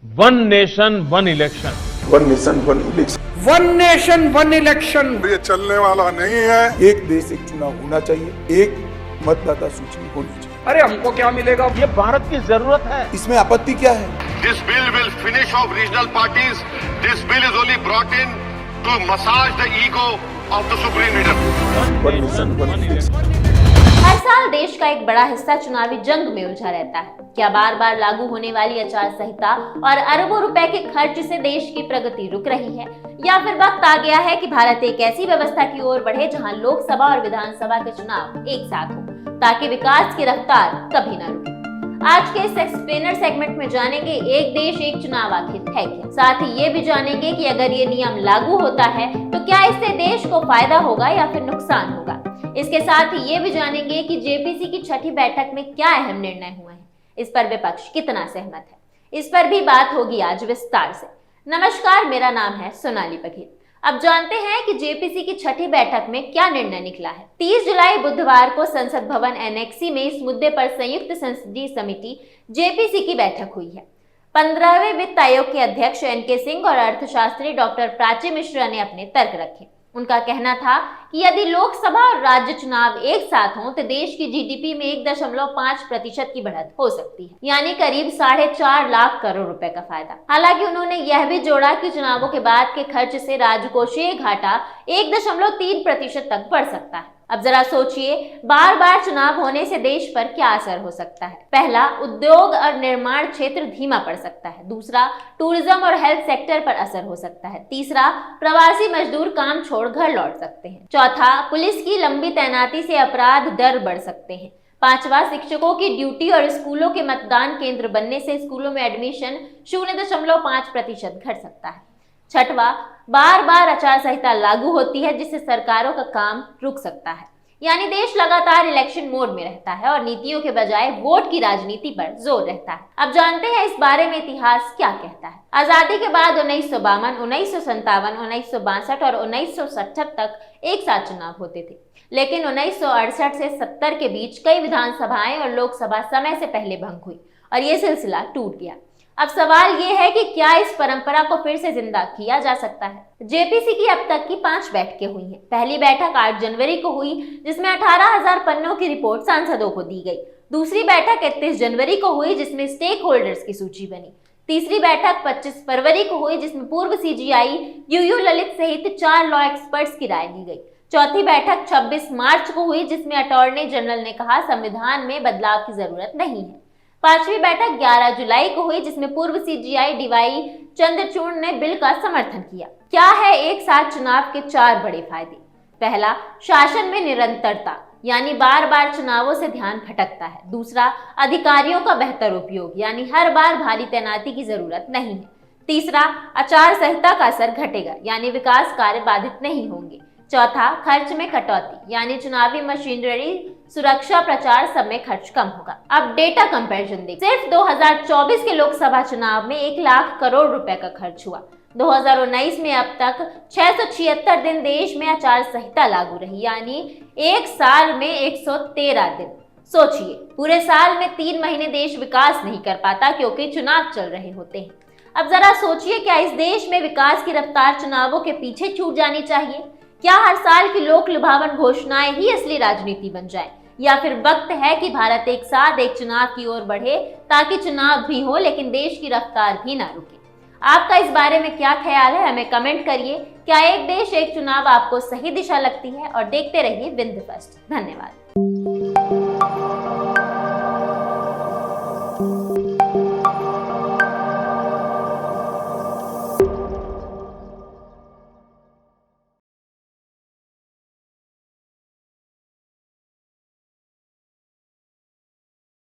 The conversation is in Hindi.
One nation one election, one nation one election, one nation one election ये चलने वाला नहीं है। एक देश एक चुनाव होना चाहिए, एक मतदाता सूची होनी चाहिए। अरे हमको क्या मिलेगा? ये भारत की जरूरत है। इसमें आपत्ति क्या है? This bill will finish off regional parties. This bill is only brought in to massage the ego of the supreme leader. One nation one election. हर साल देश का एक बड़ा हिस्सा चुनावी जंग में उलझा रहता है। क्या बार बार लागू होने वाली आचार संहिता और अरबों रुपए के खर्च से देश की प्रगति रुक रही है, या फिर वक्त आ गया है कि भारत एक ऐसी व्यवस्था की ओर बढ़े जहां लोकसभा और विधानसभा के चुनाव एक साथ हो, ताकि विकास की रफ्तार कभी न रुके। आज के इस एक्सप्लेनर सेगमेंट में जानेंगे एक देश एक चुनाव आखिर है क्या। साथ ही ये भी जानेंगे कि अगर ये नियम लागू होता है तो क्या इससे देश को फायदा होगा या फिर नुकसान होगा। इसके साथ ही ये भी जानेंगे कि जेपीसी की छठी बैठक में क्या अहम निर्णय हुए हैं, इस पर विपक्ष कितना सहमत है। इस पर भी बात होगी आज विस्तार से। नमस्कार, मेरा नाम है सोनाली बघेल। अब जानते हैं कि जेपीसी की छठी बैठक में क्या निर्णय निकला है। 30 जुलाई बुधवार को संसद भवन एनेक्सी में इस मुद्दे पर संयुक्त संसदीय समिति जेपीसी की बैठक हुई है। 15वें वित्त आयोग के अध्यक्ष एनके सिंह और अर्थशास्त्री डॉक्टर प्राची मिश्रा ने अपने तर्क रखे। उनका कहना था कि यदि लोकसभा और राज्य चुनाव एक साथ हों तो देश की जीडीपी में 1.5% की बढ़त हो सकती है, यानी करीब 4.5 लाख करोड़ रुपए का फायदा। हालांकि उन्होंने यह भी जोड़ा कि चुनावों के बाद के खर्च से राजकोषीय घाटा 1.3% तक बढ़ सकता है। अब जरा सोचिए, बार बार चुनाव होने से देश पर क्या असर हो सकता है। पहला, उद्योग और निर्माण क्षेत्र धीमा पड़ सकता है। दूसरा, टूरिज्म और हेल्थ सेक्टर पर असर हो सकता है। तीसरा, प्रवासी मजदूर काम छोड़ घर लौट सकते हैं। चौथा, पुलिस की लंबी तैनाती से अपराध दर बढ़ सकते हैं। पांचवा, शिक्षकों की ड्यूटी और स्कूलों के मतदान केंद्र बनने से स्कूलों में एडमिशन 0.5% घट सकता है। छठवां, बार बार आचार संहिता लागू होती है जिससे सरकारों का काम रुक सकता है, यानी देश लगातार इलेक्शन मोड में रहता है और नीतियों के बजाय वोट की राजनीति पर जोर रहता है। अब जानते हैं इस बारे में इतिहास क्या कहता है। आजादी के बाद 1952, 1957, 1962 और 1967 तक एक साथ चुनाव होते थे, लेकिन 1968 से 70 के बीच कई विधानसभाएं और लोकसभा समय से पहले भंग हुई और ये सिलसिला टूट गया। अब सवाल ये है कि क्या इस परंपरा को फिर से जिंदा किया जा सकता है। जेपीसी की अब तक की 5 बैठकें हुई हैं। पहली बैठक 8 जनवरी को हुई, जिसमें 18,000 पन्नों की रिपोर्ट सांसदों को दी गई। दूसरी बैठक 31 जनवरी को हुई, जिसमें स्टेक होल्डर्स की सूची बनी। तीसरी बैठक 25 फरवरी को हुई, जिसमें पूर्व सीजीआई यूयू ललित सहित 4 लॉ एक्सपर्ट्स की राय ली गई। चौथी बैठक 26 मार्च को हुई, जिसमें अटॉर्नी जनरल ने कहा संविधान में बदलाव की जरूरत नहीं है। पांचवी बैठक 11 जुलाई को हुई, जिसमें पूर्व सीजीआई डीवाई चंद्रचूड़ ने बिल का समर्थन किया। क्या है एक साथ चुनाव के 4 बड़े फायदे। पहला, शासन में निरंतरता, यानी बार बार चुनावों से ध्यान भटकता है। दूसरा, अधिकारियों का बेहतर उपयोग, यानी हर बार भारी तैनाती की जरूरत नहीं है। तीसरा, आचार संहिता का असर घटेगा, यानी विकास कार्य बाधित नहीं होंगे। चौथा, खर्च में कटौती, यानी चुनावी मशीनरी, सुरक्षा, प्रचार सब में खर्च कम होगा। अब डेटा कंपैरिजन देखिए। सिर्फ 2024 के लोकसभा चुनाव में 1 लाख करोड़ रुपए का खर्च हुआ। 2019 में अब तक 676 दिन देश में आचार संहिता लागू रही, यानी एक साल में 113 दिन। सोचिए, पूरे साल में 3 महीने देश विकास नहीं कर पाता क्योंकि चुनाव चल रहे होते हैं। अब जरा सोचिए, क्या इस देश में विकास की रफ्तार चुनावों के पीछे छूट जानी चाहिए? क्या हर साल की लोक लुभावन घोषणाएं ही असली राजनीति बन जाए, या फिर वक्त है कि भारत एक साथ एक चुनाव की ओर बढ़े, ताकि चुनाव भी हो लेकिन देश की रफ्तार भी ना रुके। आपका इस बारे में क्या ख्याल है, हमें कमेंट करिए। क्या एक देश एक चुनाव आपको सही दिशा लगती है? और देखते रहिए विंध्य फर्स्ट। धन्यवाद।